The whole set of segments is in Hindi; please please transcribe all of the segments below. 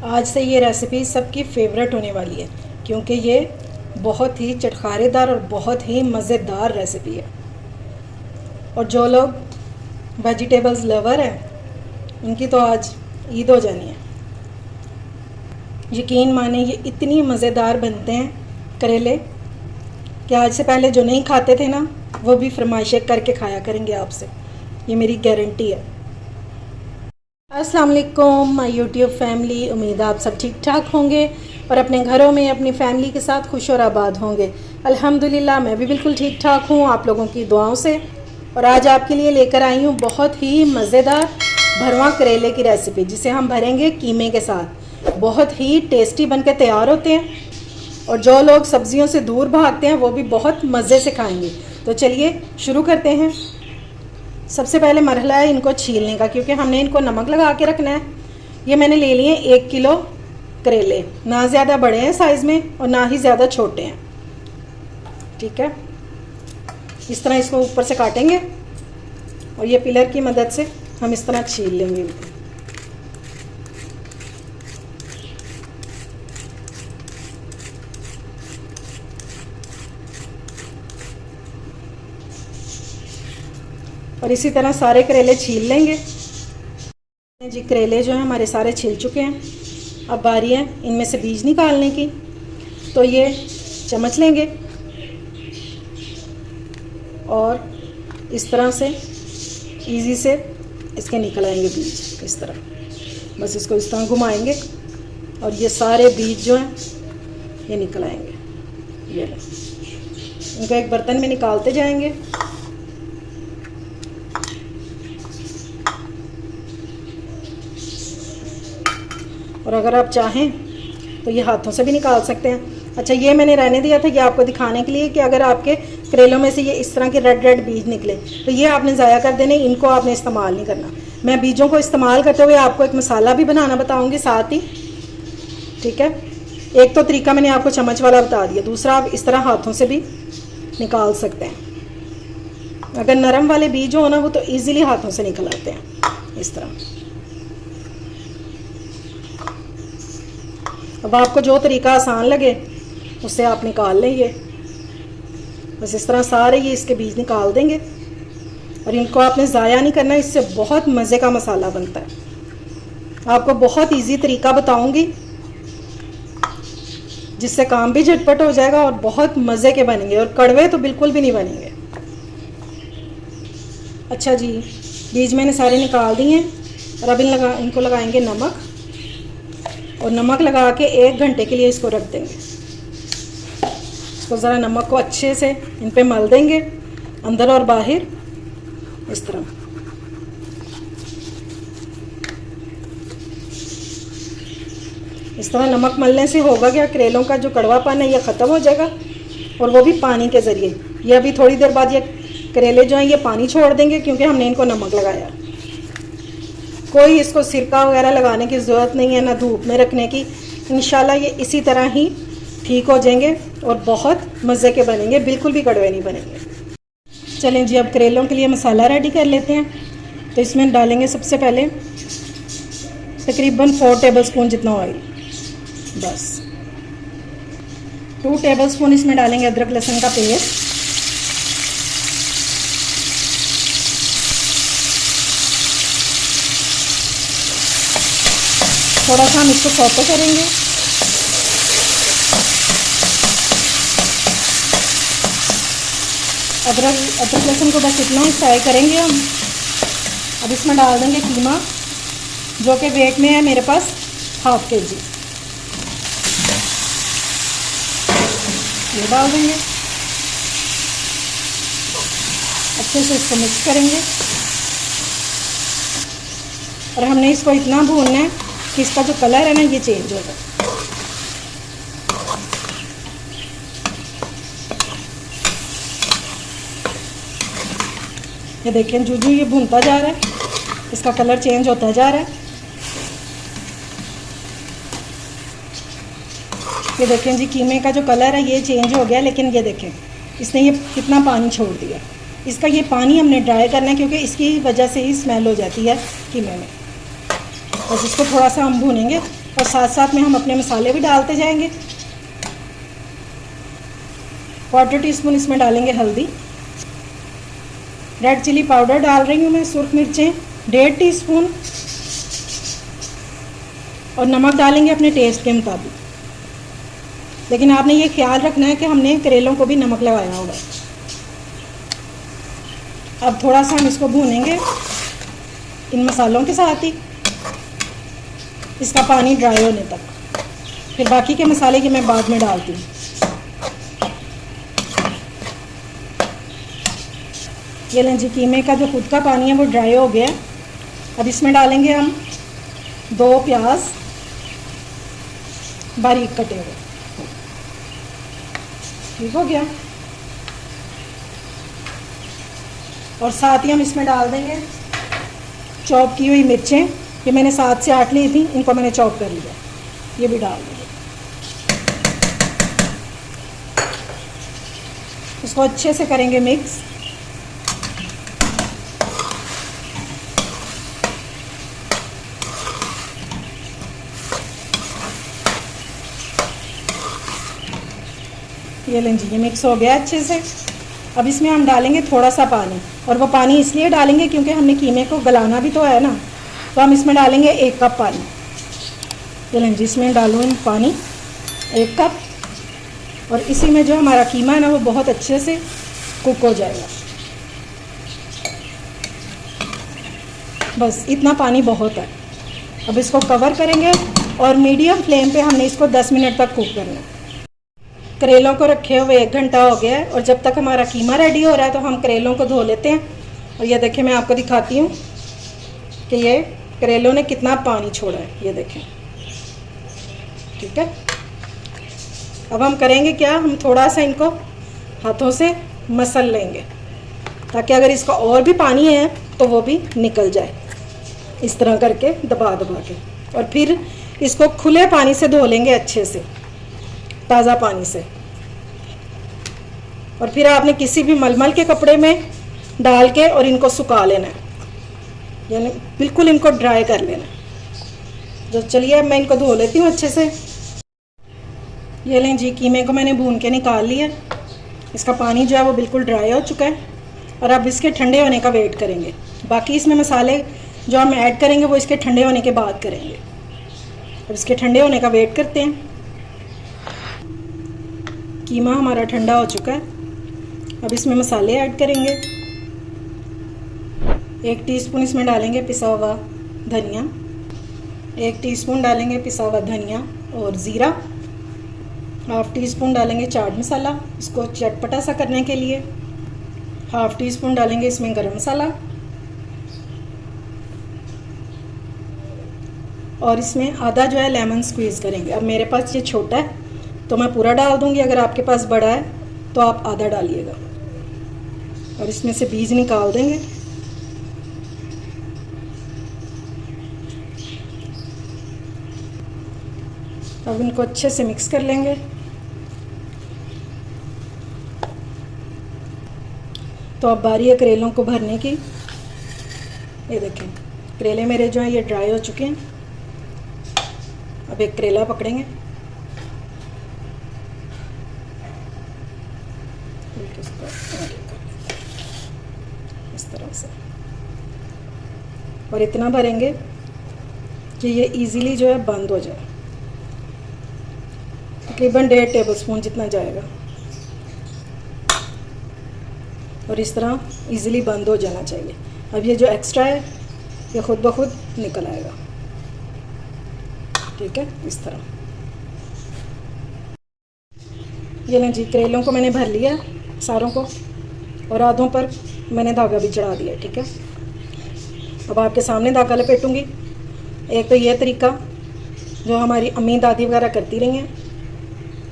आज से ये रेसिपी सबकी फेवरेट होने वाली है क्योंकि ये बहुत ही चटखारेदार और बहुत ही मज़ेदार रेसिपी है। और जो लोग वेजिटेबल्स लवर हैं उनकी तो आज ईद हो जानी है। यकीन माने ये इतनी मज़ेदार बनते हैं करेले कि आज से पहले जो नहीं खाते थे ना वो भी फरमाइशें करके खाया करेंगे आपसे, ये मेरी गारंटी है। अस्सलाम वालेकुम माय यूट्यूब फैमिली, उम्मीद है आप सब ठीक ठाक होंगे और अपने घरों में अपनी फैमिली के साथ खुश और आबाद होंगे। अल्हम्दुलिल्लाह मैं भी बिल्कुल ठीक ठाक हूँ आप लोगों की दुआओं से। और आज आपके लिए लेकर आई हूँ बहुत ही मज़ेदार भरवा करेले की रेसिपी, जिसे हम भरेंगे कीमे के साथ। बहुत ही टेस्टी बन के तैयार होते हैं और जो लोग सब्जियों से दूर भागते हैं वो भी बहुत मज़े से खाएंगे। तो चलिए शुरू करते हैं। सबसे पहले मरहला है इनको छीलने का, क्योंकि हमने इनको नमक लगा के रखना है। ये मैंने ले लिए 1 किलो करेले, ना ज़्यादा बड़े हैं साइज़ में और ना ही ज़्यादा छोटे हैं। ठीक है, इस तरह इसको ऊपर से काटेंगे और ये पिलर की मदद से हम इस तरह छील लेंगे इनको। और इसी तरह सारे करेले छील लेंगे जी। करेले जो हैं हमारे सारे छिल चुके हैं। अब बारी है इनमें से बीज निकालने की। तो ये चम्मच लेंगे और इस तरह से इजी से इसके निकल आएंगे बीज। इस तरह बस इसको इस तरह घुमाएंगे और ये सारे बीज जो हैं ये निकल आएंगे। ये इनको एक बर्तन में निकालते जाएंगे। और अगर आप चाहें तो ये हाथों से भी निकाल सकते हैं। अच्छा, ये मैंने रहने दिया था ये आपको दिखाने के लिए कि अगर आपके करेलों में से ये इस तरह के रेड बीज निकले तो ये आपने ज़ाया कर देने, इनको आपने इस्तेमाल नहीं करना। मैं बीजों को इस्तेमाल करते हुए आपको एक मसाला भी बनाना बताऊंगी साथ ही। ठीक है, एक तो तरीका मैंने आपको चम्मच वाला बता दिया, दूसरा आप इस तरह हाथों से भी निकाल सकते हैं। अगर नरम वाले बीज हो ना वो तो ईज़िली हाथों से निकल आते हैं इस तरह। अब आपको जो तरीका आसान लगे उससे आप निकाल लें। ये बस इस तरह सारे ये इसके बीज निकाल देंगे और इनको आपने ज़ाया नहीं करना। इससे बहुत मज़े का मसाला बनता है। आपको बहुत इजी तरीका बताऊंगी जिससे काम भी झटपट हो जाएगा और बहुत मज़े के बनेंगे और कड़वे तो बिल्कुल भी नहीं बनेंगे। अच्छा जी, बीज मैंने सारे निकाल दिए हैं और अब इनको लगाएंगे नमक और नमक लगा के 1 घंटे के लिए इसको रख देंगे। इसको ज़रा नमक को अच्छे से इन पे मल देंगे अंदर और बाहर इस तरह। इस तरह नमक मलने से होगा क्या, करेलों का जो कड़वापन है ये ख़त्म हो जाएगा और वो भी पानी के ज़रिए। ये अभी थोड़ी देर बाद ये करेले जो हैं ये पानी छोड़ देंगे क्योंकि हमने इनको नमक लगाया। कोई इसको सिरका वगैरह लगाने की ज़रूरत नहीं है, ना धूप में रखने की। इंशाल्लाह ये इसी तरह ही ठीक हो जाएंगे और बहुत मज़े के बनेंगे, बिल्कुल भी कड़वे नहीं बनेंगे। चलें जी, अब करेलों के लिए मसाला रेडी कर लेते हैं। तो इसमें डालेंगे सबसे पहले तकरीबन 4 टेबलस्पून जितना ऑयल, बस 2 टेबलस्पून इसमें डालेंगे अदरक लहसुन का पेस्ट। थोड़ा सा हम इसको सौते करेंगे। अदरक लहसुन को बस इतना ही फ्राई करेंगे हम। अब इसमें डाल देंगे कीमा, जो कि वेट में है मेरे पास 1/2 kg। ये डाल देंगे, अच्छे से इसको मिक्स करेंगे और हमने इसको इतना भूनना है कि इसका जो कलर है ना ये चेंज होगा। ये देखें जूझू ये भूनता जा रहा है, इसका कलर चेंज होता जा रहा है। ये देखें जी कीमे का जो कलर है ये चेंज हो गया, लेकिन ये देखें इसने ये कितना पानी छोड़ दिया। इसका ये पानी हमने ड्राई करना है क्योंकि इसकी वजह से ही स्मेल हो जाती है कीमे में। बस इसको थोड़ा सा हम भूनेंगे और साथ साथ में हम अपने मसाले भी डालते जाएंगे। 1/4 टीस्पून इसमें डालेंगे हल्दी, रेड चिली पाउडर डाल रही हूँ मैं, सुर्ख मिर्चें 1.5 टीस्पून, और नमक डालेंगे अपने टेस्ट के मुताबिक। लेकिन आपने ये ख्याल रखना है कि हमने करेलों को भी नमक लगाया होगा। अब थोड़ा सा हम इसको भूनेंगे इन मसालों के साथ ही, इसका पानी ड्राई होने तक। फिर बाकी के मसाले की मैं बाद में डालती हूँ। ये लें जी, कीमे का जो खुद का पानी है वो ड्राई हो गया। अब इसमें डालेंगे हम 2 प्याज बारीक कटे हुए। ठीक हो गया। और साथ ही हम इसमें डाल देंगे चॉप की हुई मिर्चें। ये मैंने 7 से 8 ली थी, इनको मैंने चॉप कर लिया, ये भी डाल देंगे। इसको अच्छे से करेंगे मिक्स। ये लें जी, ये मिक्स हो गया अच्छे से। अब इसमें हम डालेंगे थोड़ा सा पानी, और वो पानी इसलिए डालेंगे क्योंकि हमने कीमे को गलाना भी तो है ना, तो हम इसमें डालेंगे 1 कप पानी। ये लें जी, इसमें डालूँ पानी 1 कप, और इसी में जो हमारा कीमा है ना वो बहुत अच्छे से कुक हो जाएगा। बस इतना पानी बहुत है। अब इसको कवर करेंगे और मीडियम फ्लेम पे हमने इसको 10 मिनट तक कुक करना है। करेलों को रखे हुए 1 घंटा हो गया है, और जब तक हमारा कीमा रेडी हो रहा है तो हम करेलों को धो लेते हैं। और ये देखें, मैं आपको दिखाती हूँ कि ये करेलों ने कितना पानी छोड़ा है, ये देखें। ठीक है। अब हम करेंगे क्या, हम थोड़ा सा इनको हाथों से मसल लेंगे, ताकि अगर इसका और भी पानी है तो वो भी निकल जाए, इस तरह करके दबा दबा के। और फिर इसको खुले पानी से धो लेंगे अच्छे से, ताज़ा पानी से। और फिर आपने किसी भी मलमल के कपड़े में डाल के और इनको सुखा लेना है, यानी बिल्कुल इनको ड्राई कर लेना है। तो चलिए अब मैं इनको धो लेती हूँ अच्छे से। ये लें जी, कीमे को मैंने भून के निकाल लिया। इसका पानी जो है वो बिल्कुल ड्राई हो चुका है, और अब इसके ठंडे होने का वेट करेंगे। बाकी इसमें मसाले जो हम ऐड करेंगे वो इसके ठंडे होने के बाद करेंगे। अब इसके ठंडे होने का वेट करते हैं। कीमा हमारा ठंडा हो चुका है। अब इसमें मसाले ऐड करेंगे। 1 टीस्पून इसमें डालेंगे पिसा हुआ धनिया, 1 टीस्पून डालेंगे पिसा हुआ धनिया और ज़ीरा, 1/2 टीस्पून डालेंगे चाट मसाला इसको चटपटा सा करने के लिए, 1/2 टीस्पून डालेंगे इसमें गरम मसाला, और इसमें आधा जो है लेमन स्क्वीज़ करेंगे। अब मेरे पास ये छोटा है तो मैं पूरा डाल दूंगी, अगर आपके पास बड़ा है तो आप आधा डालिएगा। और इसमें से बीज निकाल देंगे। अब इनको अच्छे से मिक्स कर लेंगे। तो अब बारी है करेलों को भरने की। ये देखें, करेले मेरे जो हैं ये ड्राई हो चुके हैं। अब एक करेला पकड़ेंगे, इस तरह से, और इतना भरेंगे कि ये इजीली जो है बंद हो जाए। तकरीबन 1.5 टेबलस्पून जितना जाएगा, और इस तरह इजीली बंद हो जाना चाहिए। अब ये जो एक्स्ट्रा है ये खुद ब खुद निकल आएगा। ठीक है, इस तरह। ये लें जी, करेलों को मैंने भर लिया सारों को, और आधों पर मैंने धागा भी चढ़ा दिया। ठीक है, अब आपके सामने धागा लपेटूंगी। एक तो ये तरीका जो हमारी अम्मी दादी वगैरह करती रही हैं,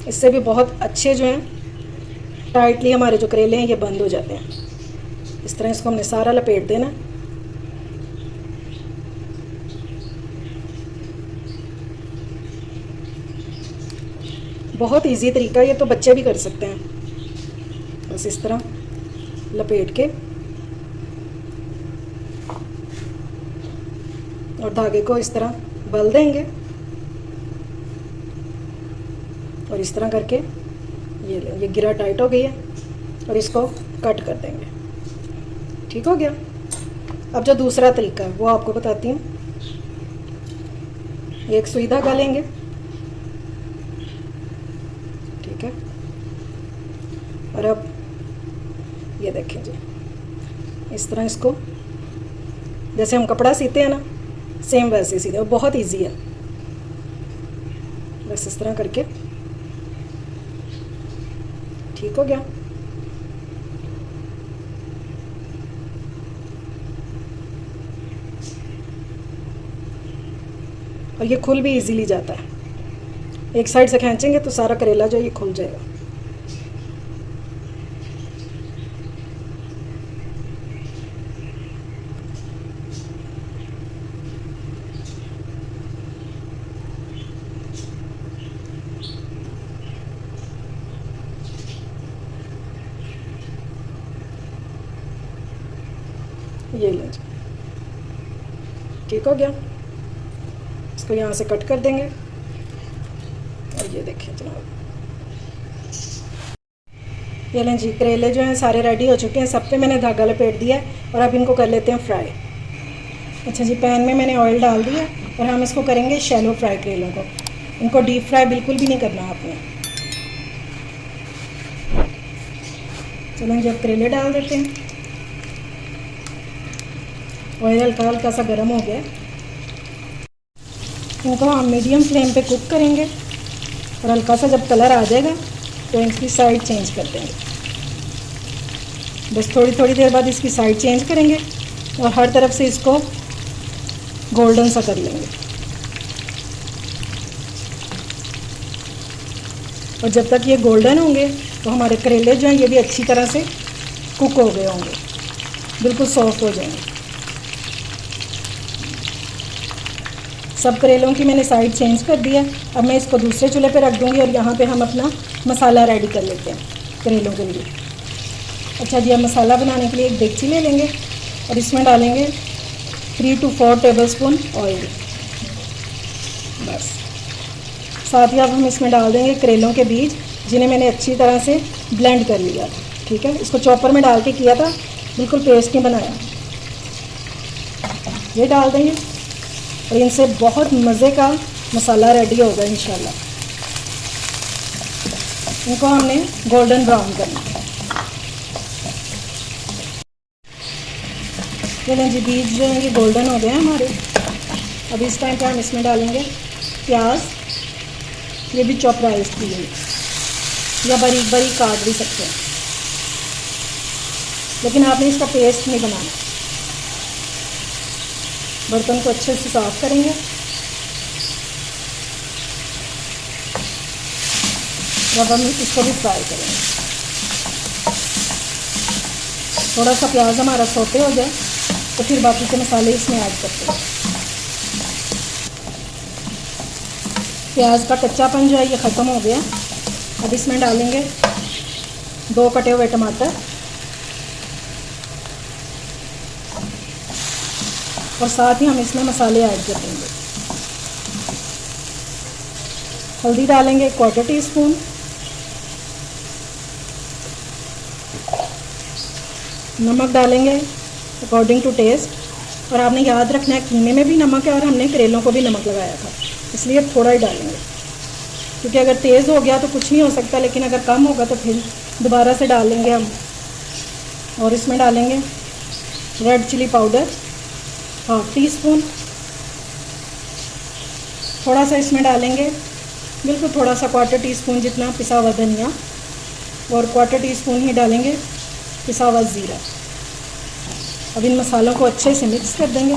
इससे भी बहुत अच्छे जो हैं टाइटली हमारे जो करेले हैं ये बंद हो जाते हैं। इस तरह इसको हमने सारा लपेट देना। बहुत इजी तरीका, ये तो बच्चे भी कर सकते हैं। बस इस तरह लपेट के और धागे को इस तरह बल देंगे और इस तरह करके ये गिरा टाइट हो गई है और इसको कट कर देंगे। ठीक हो गया। अब जो दूसरा तरीका है वो आपको बताती हूँ। एक सुई धागा लेंगे, ठीक है, और अब ये देखें जी, इस तरह इसको जैसे हम कपड़ा सीते हैं ना, सेम वैसे सीते हैं। बहुत इजी है। बस इस तरह करके ठीक हो गया। और ये खुल भी इजीली जाता है। एक साइड से खींचेंगे तो सारा करेला जो है ये खुल जाएगा। ये ले, ठीक हो गया। इसको यहाँ से कट कर देंगे और ये देखें जनाब, ये लें जी, करेले जो हैं सारे रेडी हो चुके हैं। सब पे मैंने धागा लपेट दिया है और अब इनको कर लेते हैं फ्राई। अच्छा जी, पैन में मैंने ऑयल डाल दिया और हम इसको करेंगे शैलो फ्राई करेलों को। इनको डीप फ्राई बिल्कुल भी नहीं करना आपने। चलो जी, अब करेले डाल देते हैं। ऑयल हल्का हल्का सा गर्म हो गया। इनको हम मीडियम फ्लेम पे कुक करेंगे और हल्का सा जब कलर आ जाएगा तो इसकी साइड चेंज कर देंगे। बस थोड़ी थोड़ी देर बाद इसकी साइड चेंज करेंगे और हर तरफ से इसको गोल्डन सा कर लेंगे। और जब तक ये गोल्डन होंगे तो हमारे करेले जो हैं ये भी अच्छी तरह से कुक हो गए होंगे, बिल्कुल सॉफ्ट हो जाएंगे। सब करेलों की मैंने साइड चेंज कर दिया। अब मैं इसको दूसरे चूल्हे पे रख दूँगी और यहाँ पे हम अपना मसाला रेडी कर लेते हैं करेलों के लिए। अच्छा जी, अब मसाला बनाने के लिए एक देगची ले लेंगे और इसमें डालेंगे 3 to 4 टेबलस्पून ऑयल। बस साथ ही अब हम इसमें डाल देंगे करेलों के बीज, जिन्हें मैंने अच्छी तरह से ब्लेंड कर लिया था। ठीक है, इसको चॉपर में डाल के किया था, बिल्कुल पेस्ट नहीं बनाया। ये डाल देंगे और इनसे बहुत मज़े का मसाला रेडी होगा इंशाल्लाह। इनको हमने गोल्डन ब्राउन करना है। चलें जी, बीज जो हैं ये गोल्डन हो गए हैं हमारे। अब इस टाइम पे हम इसमें डालेंगे प्याज। ये भी चॉपराइज की है या बारीक बारीक काट भी सकते हैं, लेकिन आपने इसका पेस्ट नहीं बनाना। बर्तन को अच्छे से साफ़ करेंगे। अब हम इसको भी फ्राई करेंगे। थोड़ा सा प्याज हमारा सोते हो जाए तो फिर बाकी के मसाले इसमें ऐड करते हैं। प्याज का कच्चापन जो है ये ख़त्म हो गया। अब इसमें डालेंगे 2 कटे हुए टमाटर और साथ ही हम इसमें मसाले ऐड कर देंगे। हल्दी डालेंगे 1/4 टीस्पून, नमक डालेंगे अकॉर्डिंग टू टेस्ट। और आपने याद रखना है कीमे में भी नमक है और हमने करेलों को भी नमक लगाया था, इसलिए थोड़ा ही डालेंगे, क्योंकि अगर तेज़ हो गया तो कुछ नहीं हो सकता, लेकिन अगर कम होगा तो फिर दोबारा से डाल लेंगे हम। और इसमें डालेंगे रेड चिली पाउडर 1/2 टीस्पून। थोड़ा सा इसमें डालेंगे, बिल्कुल थोड़ा सा 1/4 टीस्पून जितना पिसा हुआ धनिया और 1/4 टीस्पून ही डालेंगे पिसा हुआ ज़ीरा। अब इन मसालों को अच्छे से मिक्स कर देंगे।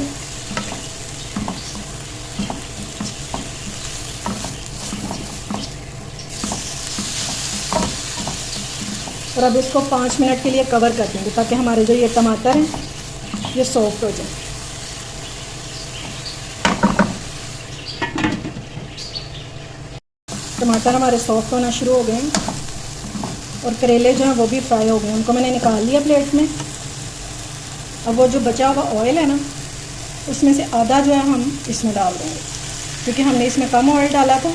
और अब इसको 5 मिनट के लिए कवर कर देंगे ताकि हमारे जो ये टमाटर हैं ये सॉफ्ट हो जाए। टमाटर हमारे सॉफ्ट होना शुरू हो गए हैं और करेले जो हैं वो भी फ्राई हो गए हैं। उनको मैंने निकाल लिया प्लेट में। अब वो जो बचा हुआ ऑयल है ना, उसमें से आधा जो है हम इसमें डाल देंगे। क्योंकि हमने इसमें कम ऑयल डाला था,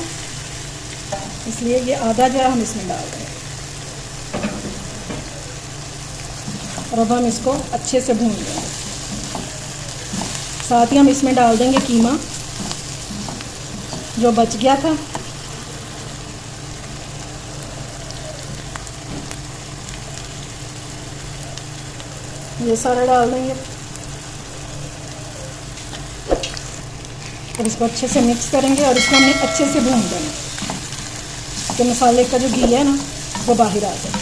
इसलिए ये आधा जो है हम इसमें डाल रहे हैं। और अब हम इसको अच्छे से भून लेंगे। साथ ही हम इसमें डाल देंगे कीमा जो बच गया था। ये सारा डाल देंगे और इसको अच्छे से मिक्स करेंगे और इसको हमने अच्छे से भून देना तो मसाले का जो घी है ना वो बाहर आ जाए।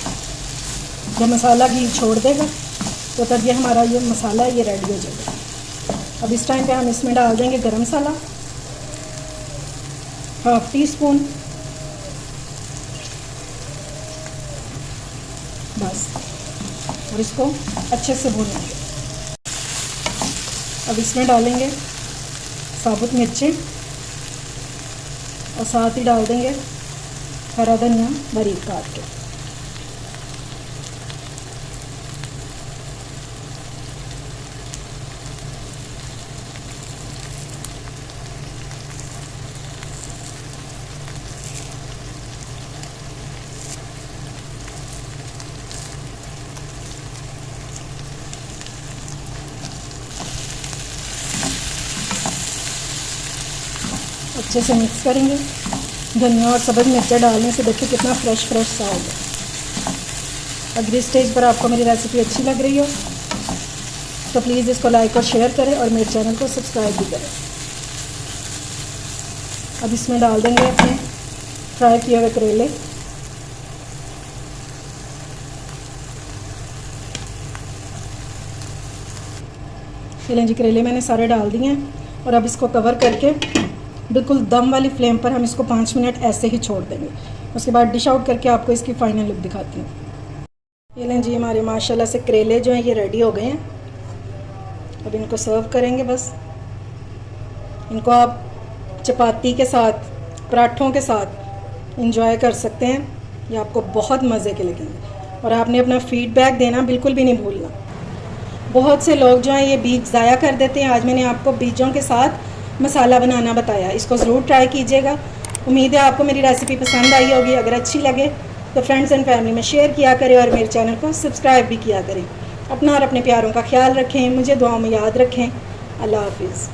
जब मसाला घी छोड़ देगा तो तब ये हमारा ये मसाला ये रेडी हो जाएगा। अब इस टाइम पे हम इसमें डाल देंगे गरम मसाला 1/2 टीस्पून, बस, और इसको अच्छे से भूनेंगे। अब इसमें डालेंगे साबुत मिर्चें और साथ ही डाल देंगे हरा धनिया बारीक काट के। अच्छे से मिक्स करेंगे। धनिया और सब्ज़ मिर्चा डालने से देखिए कितना फ्रेश सा होगा। अगर इस स्टेज पर आपको मेरी रेसिपी अच्छी लग रही हो तो प्लीज़ इसको लाइक और शेयर करें और मेरे चैनल को सब्सक्राइब भी करें। अब इसमें डाल देंगे अपने फ्राई किए हुए करेले। चलें जी, करेले मैंने सारे डाल दिए हैं और अब इसको कवर करके बिल्कुल दम वाली फ्लेम पर हम इसको 5 मिनट ऐसे ही छोड़ देंगे। उसके बाद डिश आउट करके आपको इसकी फ़ाइनल लुक दिखाती हूँ। ये लें जी, हमारे माशाल्लाह से करेले जो हैं ये रेडी हो गए हैं। अब इनको सर्व करेंगे। बस इनको आप चपाती के साथ, पराठों के साथ इंजॉय कर सकते हैं। ये आपको बहुत मज़े के लगेंगे। और आपने अपना फ़ीडबैक देना बिल्कुल भी नहीं भूलना। बहुत से लोग जो हैं ये बीज ज़ाया कर देते हैं। आज मैंने आपको बीजों के साथ मसाला बनाना बताया, इसको ज़रूर ट्राई कीजिएगा। उम्मीद है आपको मेरी रेसिपी पसंद आई होगी। अगर अच्छी लगे तो फ्रेंड्स एंड फैमिली में शेयर किया करें और मेरे चैनल को सब्सक्राइब भी किया करें। अपना और अपने प्यारों का ख्याल रखें, मुझे दुआओं में याद रखें। अल्लाह हाफिज़।